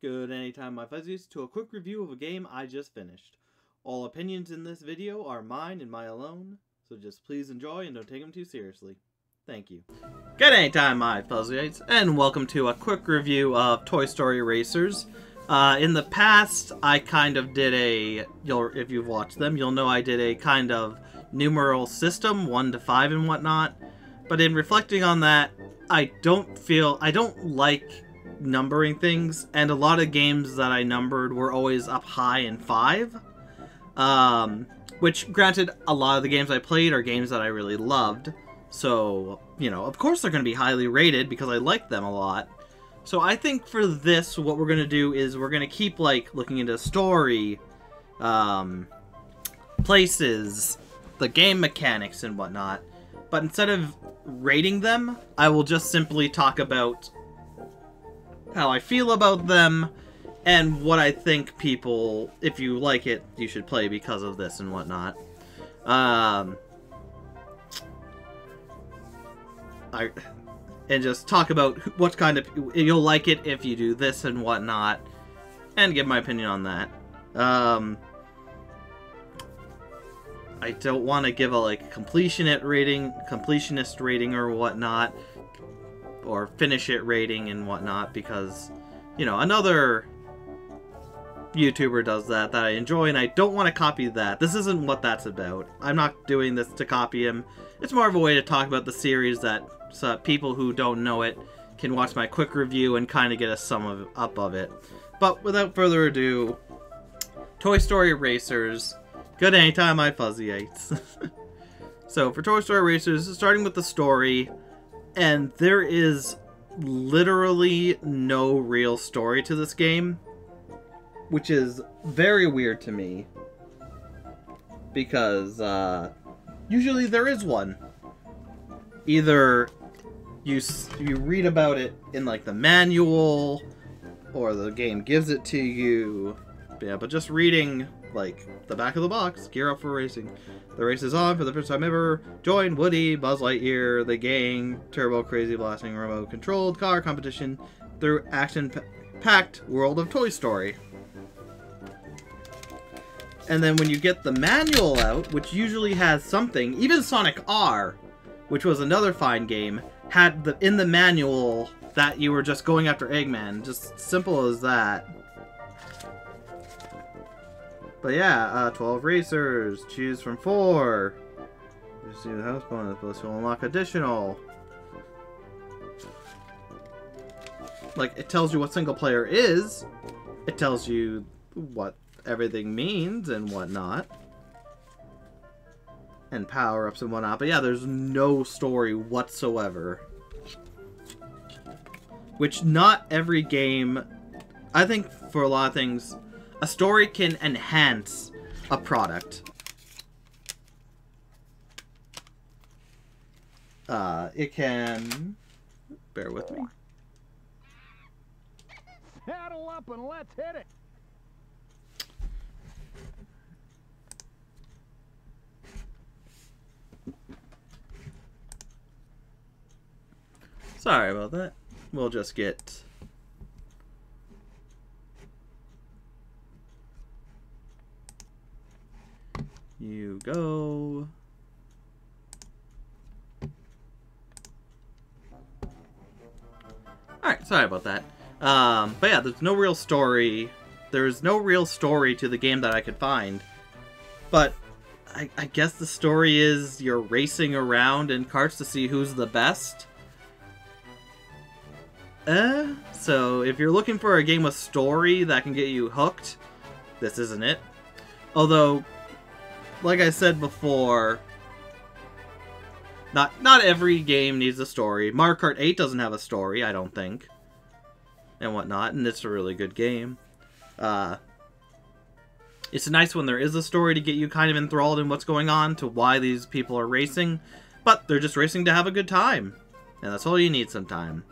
Good anytime, my fuzzies, to a quick review of a game I just finished. All opinions in this video are mine and mine alone, so just please enjoy and don't take them too seriously. Thank you. Good anytime, my fuzzies, and welcome to a quick review of Toy Story Racers. In the past, I kind of did if you've watched them, you'll know I did a kind of numeral system, 1 to 5 and whatnot. But in reflecting on that, I don't like numbering things, and a lot of games that I numbered were always up high in 5. Which, granted, a lot of the games I played are games that I really loved. So, you know, of course they're going to be highly rated because I like them a lot. So I think for this, what we're going to do is we're going to keep, like, looking into story, places, the game mechanics and whatnot. But instead of rating them, I will just simply talk about how I feel about them and what I think people, if you like it, you should play because of this and whatnot. And just talk about what kind of, you'll like it if you do this and whatnot, and give my opinion on that. I don't want to give a completionist rating or whatnot, or finish it rating and whatnot, because, you know, another YouTuber does that I enjoy, and I don't want to copy that. This isn't what that's about. I'm not doing this to copy him. It's more of a way to talk about the series that so people who don't know it can watch my quick review and kind of get a sum up of it. But without further ado, Toy Story Racers. Good anytime, my fuzzyites. So for Toy Story Racers, starting with the story, and there is literally no real story to this game, which is very weird to me, because usually there is one. Either you read about it in like the manual, or the game gives it to you. Yeah, but just reading like the back of the box, gear up for racing. The race is on for the first time ever. Join Woody, Buzz Lightyear, the gang, turbo crazy blasting remote controlled car competition through action-packed world of Toy Story. And then when you get the manual out, which usually has something, even Sonic R, which was another fine game, had in the manual that you were just going after Eggman. Just simple as that. But yeah, 12 racers, choose from 4. You see the house bonus, plus you'll unlock additional. Like, it tells you what single player is. It tells you what everything means and whatnot. And power-ups and whatnot. But yeah, there's no story whatsoever. Which not every game... I think for a lot of things, a story can enhance a product. It can... Bear with me. Saddle up and let's hit it! Sorry about that. We'll just get... You go... Alright, sorry about that. But yeah, there's no real story. There's no real story to the game that I could find. But I guess the story is you're racing around in carts to see who's the best. So if you're looking for a game with story that can get you hooked, this isn't it. Although, like I said before, not every game needs a story. Mario Kart 8 doesn't have a story, I don't think, and whatnot, and it's a really good game. It's nice when there is a story to get you kind of enthralled in what's going on, to why these people are racing, but they're just racing to have a good time, and that's all you need sometimes.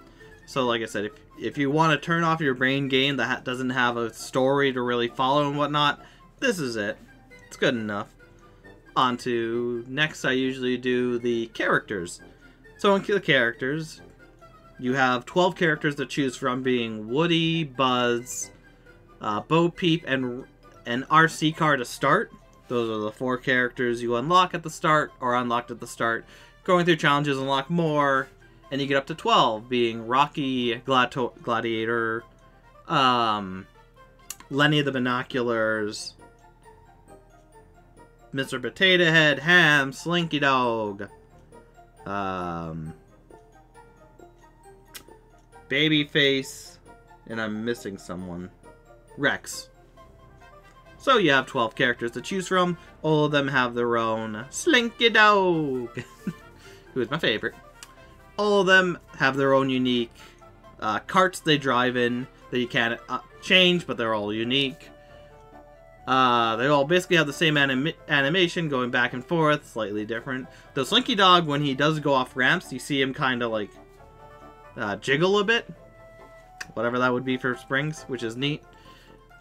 So like I said, if you want to turn off your brain game that doesn't have a story to really follow and whatnot, this is it. It's good enough. On to next, I usually do the characters. So in the characters, you have 12 characters to choose from, being Woody, Buzz, Bo Peep, and an RC car to start. Those are the 4 characters you unlock at the start, or unlocked at the start. Going through challenges, unlock more, and you get up to 12, being Rocky, Gladiator, Lenny the Binoculars, Mr. Potato Head, Ham, Slinky Dog, Babyface, and I'm missing someone. Rex. So you have 12 characters to choose from. All of them have their own Slinky Dog, who is my favorite. All of them have their own unique carts they drive in that you can't change, but they're all unique. They all basically have the same animation going back and forth, slightly different. The Slinky Dog, when he does go off ramps, you see him kind of like jiggle a bit. Whatever that would be for springs, which is neat.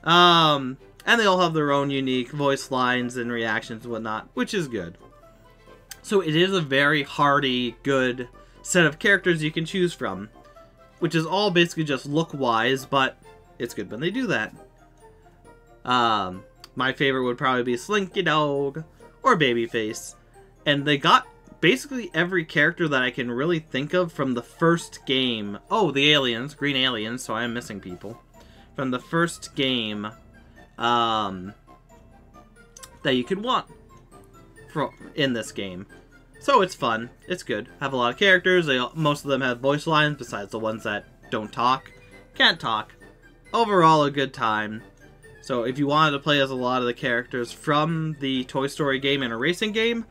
And they all have their own unique voice lines and reactions and whatnot, which is good. So it is a very hearty, good set of characters you can choose from, which is all basically just look-wise, but it's good when they do that. My favorite would probably be Slinky Dog or Babyface, and they got basically every character that I can really think of from the first game. Oh, the aliens, green aliens, so I am missing people. From the first game that you could want in this game. So it's fun. It's good. Have a lot of characters. Most of them have voice lines besides the ones that don't talk. Can't talk. Overall, a good time. So if you wanted to play as a lot of the characters from the Toy Story game and a racing game,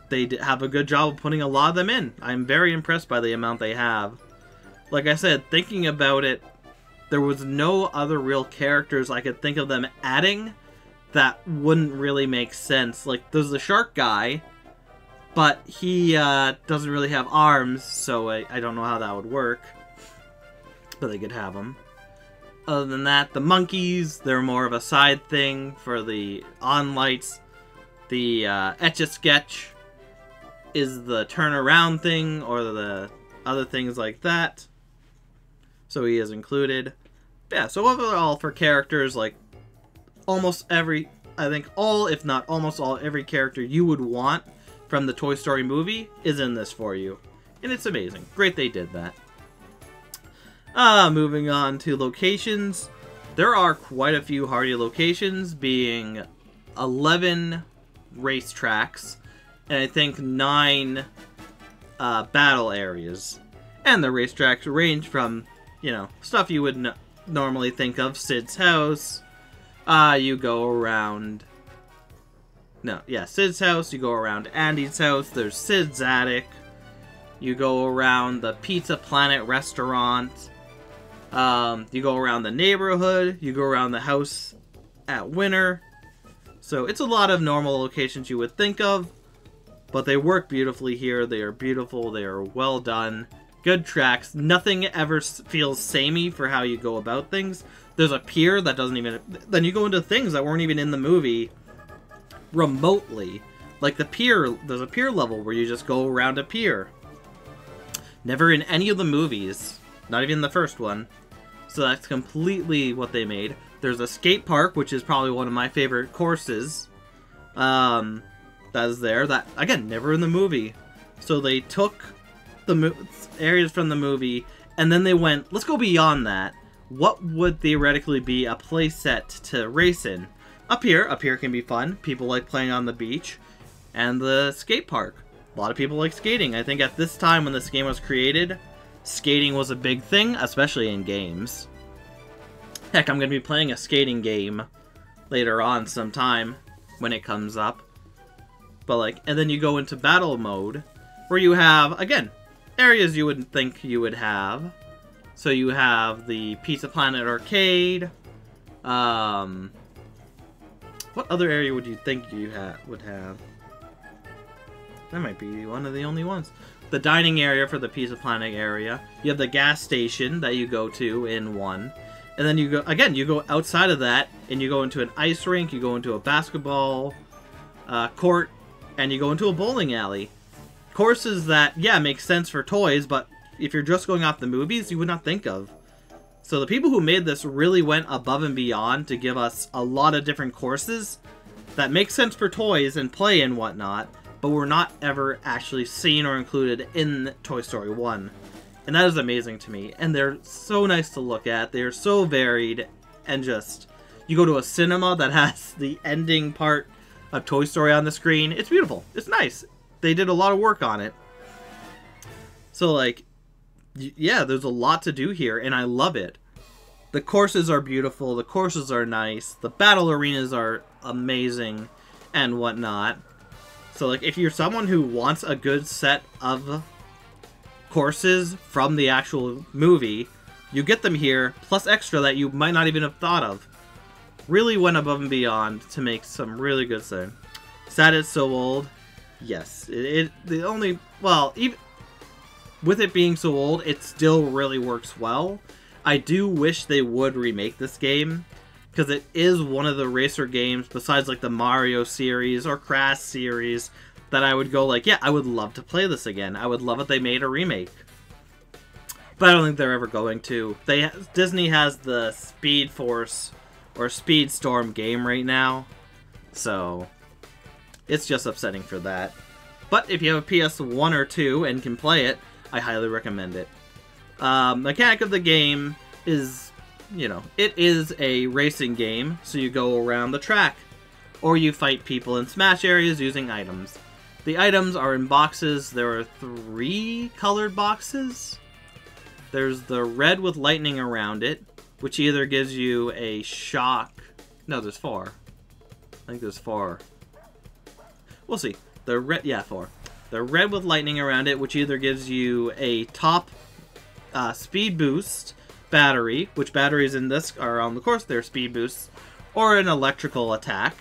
they have a good job of putting a lot of them in. I'm very impressed by the amount they have. Like I said, thinking about it, there was no other real characters I could think of them adding that wouldn't really make sense. Like, there's the shark guy, but he doesn't really have arms, so I don't know how that would work. But they could have him. Other than that, the monkeys, they're more of a side thing for the on-lights. The Etch-a-Sketch is the turn-around thing, or the other things like that. So he is included. Yeah, so overall for characters, like almost every, I think all, if not almost all, every character you would want from the Toy Story movie is in this for you. And it's amazing. Great they did that. Moving on to locations. There are quite a few hardy locations, being 11 racetracks, and I think 9 battle areas. And the racetracks range from, you know, stuff you would normally think of. Sid's house. You go around... Sid's house. You go around Andy's house. There's Sid's attic. You go around the Pizza Planet restaurant. You go around the neighborhood. You go around the house at Winter. So it's a lot of normal locations you would think of. But they work beautifully here. They are beautiful. They are well done. Good tracks. Nothing ever feels samey for how you go about things. There's a pier that doesn't even... Then you go into things that weren't even in the movie remotely. Like the pier, there's a pier level where you just go around a pier. Never in any of the movies. Not even the first one. So that's completely what they made. There's a skate park, which is probably one of my favorite courses. That is there. That, again, never in the movie. So they took the areas from the movie, and then they went, let's go beyond that. What would theoretically be a play set to race in? Up here can be fun. People like playing on the beach. And the skate park. A lot of people like skating. I think at this time when this game was created, skating was a big thing, especially in games. Heck, I'm going to be playing a skating game later on sometime when it comes up. But like, and then you go into battle mode, where you have, again, areas you wouldn't think you would have. So you have the Pizza Planet arcade. What other area would you think you would have? That might be one of the only ones. The dining area for the Pizza Planet area. You have the gas station that you go to in one. And then you go, again, you go outside of that, and you go into an ice rink, you go into a basketball court, and you go into a bowling alley. Courses that, yeah, make sense for toys, but if you're just going off the movies, you would not think of. So the people who made this really went above and beyond to give us a lot of different courses that make sense for toys and play and whatnot, but were not ever actually seen or included in Toy Story 1. And that is amazing to me. And they're so nice to look at. They're so varied. And just, you go to a cinema that has the ending part of Toy Story on the screen. It's beautiful. It's nice. They did a lot of work on it. So, like, yeah, there's a lot to do here, and I love it. The courses are beautiful. The courses are nice. The battle arenas are amazing and whatnot. So, like, if you're someone who wants a good set of courses from the actual movie, you get them here, plus extra that you might not even have thought of. Really went above and beyond to make some really good thing. Sad it's so old. Yes, the only, well, even with it being so old, it still really works well. I do wish they would remake this game, because it is one of the racer games, besides like the Mario series or Crash series, that I would go like, yeah, I would love to play this again. I would love if they made a remake. But I don't think they're ever going to. Disney has the Speed Force or Speed Storm game right now, so it's just upsetting for that. But if you have a PS1 or 2 and can play it, I highly recommend it. Mechanic of the game is, you know, it is a racing game, so you go around the track, or you fight people in smash areas using items. The items are in boxes. There are 3 colored boxes. There's the red with lightning around it, which either gives you a shock. No, there's 4. I think there's 4. We'll see. The red, yeah, 4. The red with lightning around it, which either gives you a top speed boost battery, which batteries in this are on the course, they're speed boosts, or an electrical attack,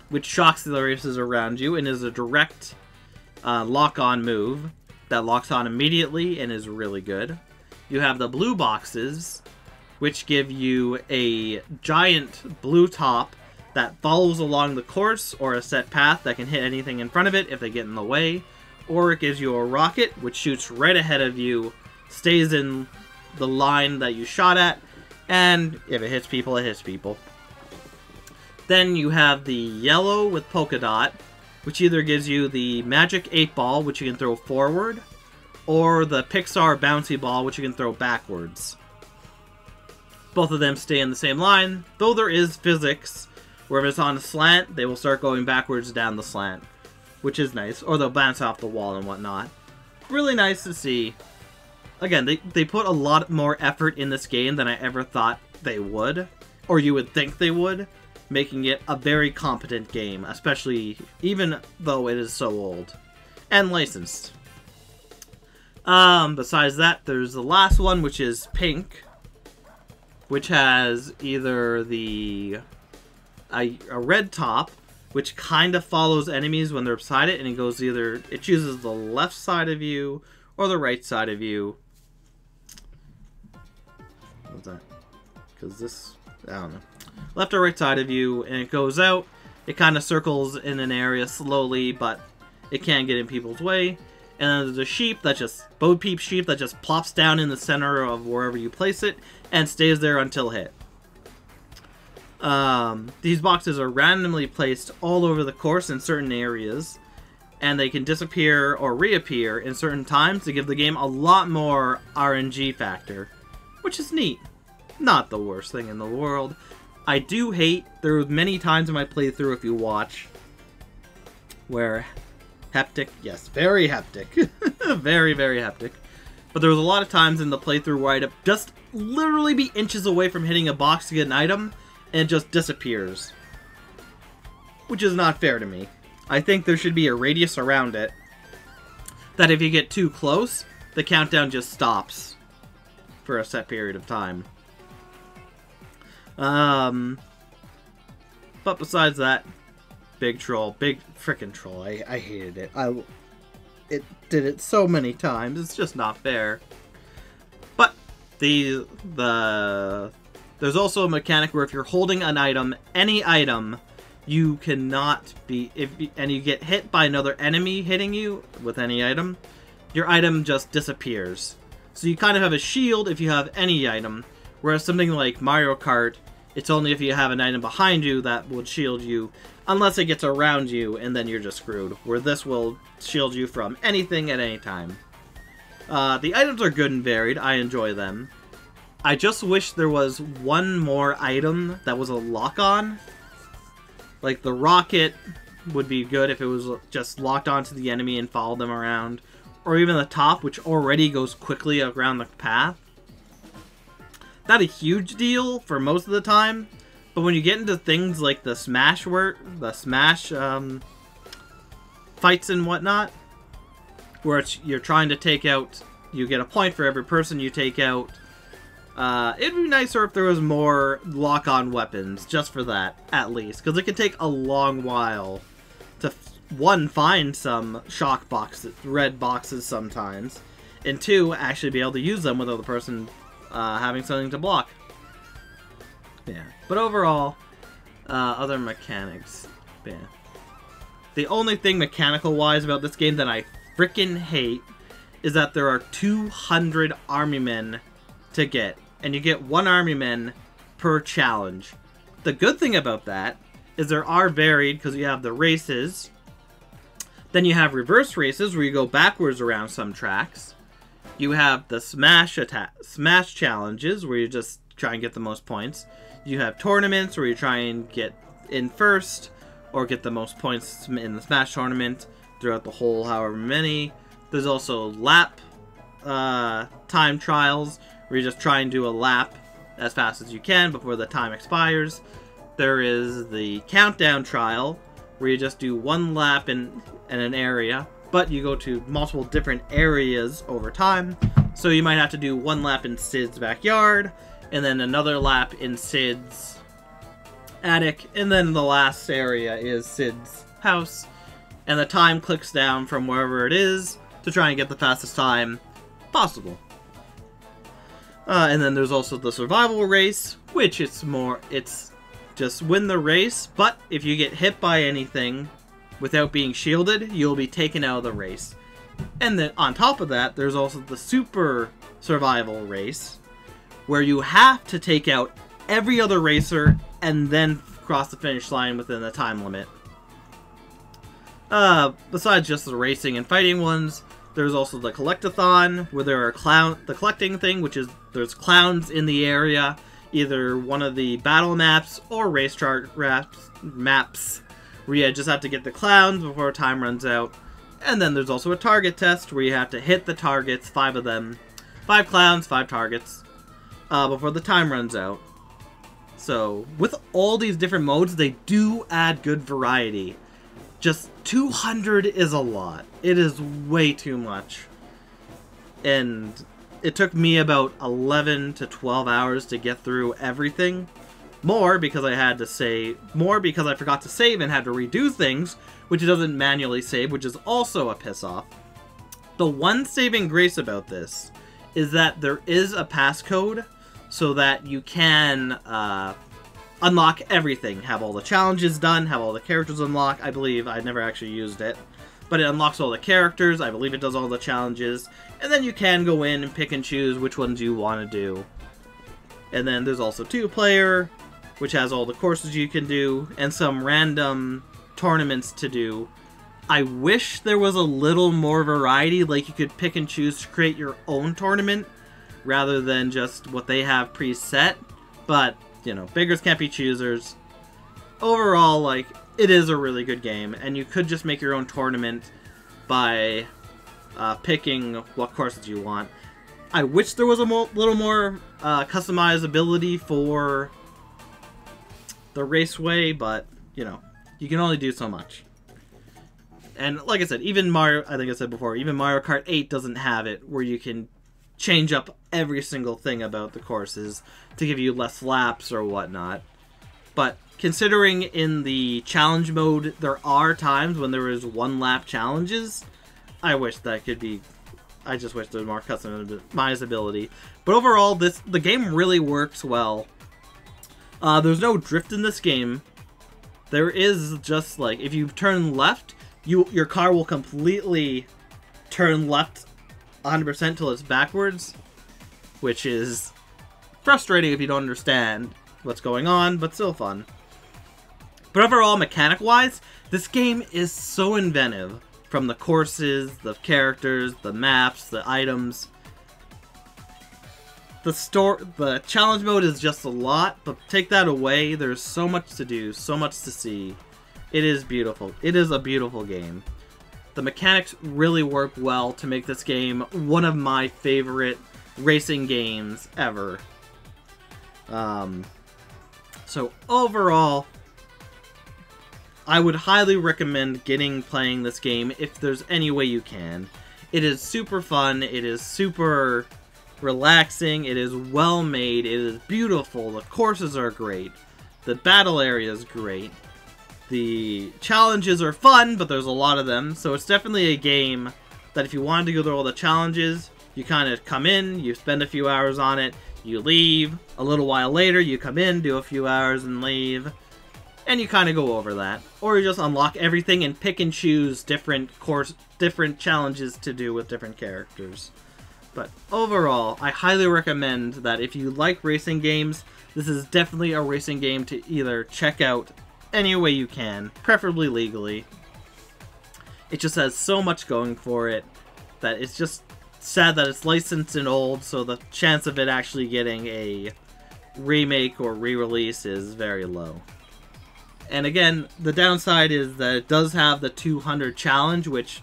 which shocks the races around you and is a direct lock-on move that locks on immediately and is really good. You have the blue boxes, which give you a giant blue top that follows along the course or a set path that can hit anything in front of it if they get in the way. Or it gives you a rocket, which shoots right ahead of you, stays in the line that you shot at, and if it hits people, it hits people. Then you have the yellow with polka dot, which either gives you the magic 8-ball, which you can throw forward, or the Pixar bouncy ball, which you can throw backwards. Both of them stay in the same line, though there is physics. Where if it's on a slant, they will start going backwards down the slant, which is nice. Or they'll bounce off the wall and whatnot. Really nice to see. Again, they put a lot more effort in this game than I ever thought they would. Or you would think they would. Making it a very competent game, especially even though it is so old. And licensed. Besides that, there's the last one, which is pink. Which has either a red top, which kind of follows enemies when they're beside it, and it goes either, it chooses the left side of you or the right side of you. What's that? Because this, I don't know. Left or right side of you, and it goes out. It kind of circles in an area slowly, but it can't get in people's way. And then there's a sheep that just, Bo Peep sheep that just plops down in the center of wherever you place it and stays there until hit. These boxes are randomly placed all over the course in certain areas, and they can disappear or reappear in certain times to give the game a lot more RNG factor, which is neat. Not the worst thing in the world. I do hate, there were many times in my playthrough, if you watch, where hectic, yes, very hectic, very, very hectic. But there was a lot of times in the playthrough where I'd just literally be inches away from hitting a box to get an item, and it just disappears. Which is not fair to me. I think there should be a radius around it, that if you get too close, the countdown just stops for a set period of time. But besides that, big troll, big frickin' troll. I hated it. It did it so many times. It's just not fair. But there's also a mechanic where if you're holding an item, any item, you cannot be, and you get hit by another enemy hitting you with any item, your item just disappears. So you kind of have a shield if you have any item, Whereas something like Mario Kart, it's only if you have an item behind you that would shield you, unless it gets around you, and then you're just screwed. Where this will shield you from anything at any time. The items are good and varied. I enjoy them. I just wish there was one more item that was a lock-on. Like the rocket would be good if it was just locked onto the enemy and followed them around. Or even the top, which already goes quickly around the path. Not a huge deal for most of the time, but when you get into things like the Smash fights and whatnot, where you're trying to take out, you get a point for every person you take out. It'd be nicer if there was more lock-on weapons, just for that, at least. Because it can take a long while to, one, find some shock boxes, red boxes sometimes, and two, actually be able to use them without the person having something to block. Yeah. But overall, other mechanics. Yeah. The only thing mechanical-wise about this game that I frickin' hate is that there are 200 army men to get. And you get 1 army man per challenge. The good thing about that is there are varied, because you have the races. Then you have reverse races, where you go backwards around some tracks. You have the smash challenges, where you just try and get the most points. You have tournaments, where you try and get in first, or get the most points in the Smash tournament throughout the whole however many. There's also lap time trials, where you just try and do a lap as fast as you can before the time expires. There is the countdown trial, where you just do 1 lap in an area, but you go to multiple different areas over time. So you might have to do 1 lap in Sid's backyard, and then another lap in Sid's attic, and then the last area is Sid's house. And the time clicks down from wherever it is to try and get the fastest time possible. And then there's also the survival race, which it's just win the race, but if you get hit by anything without being shielded, you'll be taken out of the race. And then on top of that, there's also the super survival race, where you have to take out every other racer and then cross the finish line within the time limit. Besides just the racing and fighting ones, there's also the collectathon, where there are the collecting thing, which is there's clowns in the area, either one of the battle maps or racetrack maps, where you just have to get the clowns before time runs out. And then there's also a target test, where you have to hit the targets, 5 of them, 5 clowns, 5 targets, before the time runs out. So, with all these different modes, they do add good variety. Just 200 is a lot. It is way too much. And it took me about 11 to 12 hours to get through everything. More because I had to save. More because I forgot to save and had to redo things, which it doesn't manually save, which is also a piss-off. The one saving grace about this is that there is a passcode so that you can unlock everything. Have all the challenges done, have all the characters unlocked. I believe I never actually used it. But it unlocks all the characters, I believe it does all the challenges, and then you can go in and pick and choose which ones you want to do. And then there's also 2-player, which has all the courses you can do, and some random tournaments to do. I wish there was a little more variety, like you could pick and choose to create your own tournament, rather than just what they have preset, but, you know, beggars can't be choosers. Overall, like, it is a really good game, and you could just make your own tournament by picking what courses you want. I wish there was a little more customizability for the raceway, but, you know, you can only do so much. And like I said, even Mario, I think I said before, even Mario Kart 8 doesn't have it, where you can change up every single thing about the courses to give you less laps or whatnot. But considering in the challenge mode, there are times when there is 1-lap challenges, I wish that could be... I just wish there was more customizability. But overall, the game really works well. There's no drift in this game. There is just, like, if you turn left, your car will completely turn left 100% till it's backwards, which is frustrating if you don't understand what's going on, but still fun. But overall, mechanic-wise, this game is so inventive. From the courses, the characters, the maps, the items. The challenge mode is just a lot, but take that away, there's so much to do, so much to see. It is beautiful. It is a beautiful game. The mechanics really work well to make this game one of my favorite racing games ever. So overall, I would highly recommend playing this game if there's any way you can. It is super fun, it is super relaxing, it is well made, it is beautiful, the courses are great, the battle area is great, the challenges are fun, but there's a lot of them, so it's definitely a game that if you wanted to go through all the challenges, you kind of come in, you spend a few hours on it, you leave, a little while later you come in, do a few hours and leave, and you kind of go over that. Or you just unlock everything and pick and choose different challenges to do with different characters. But overall, I highly recommend that if you like racing games, this is definitely a racing game to either check out any way you can, preferably legally. It just has so much going for it that it's just sad that it's licensed and old, so the chance of it actually getting a remake or re-release is very low. And again, the downside is that it does have the 200 challenge, which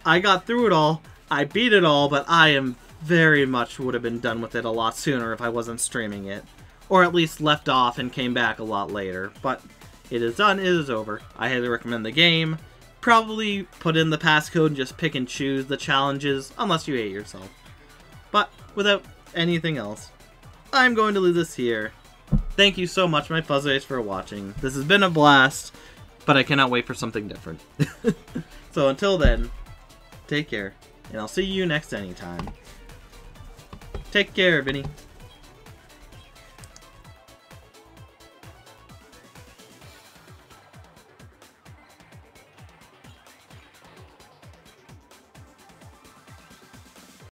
I got through it all. I beat it all, but I am very much would have been done with it a lot sooner if I wasn't streaming it. Or at least left off and came back a lot later. But it is done, it is over. I highly recommend the game. Probably put in the passcode and just pick and choose the challenges, unless you hate yourself. But without anything else, I'm going to leave this here. Thank you so much, my Fuzzways, for watching. This has been a blast, but I cannot wait for something different. So until then, take care. And I'll see you next anytime. Take care, Vinny.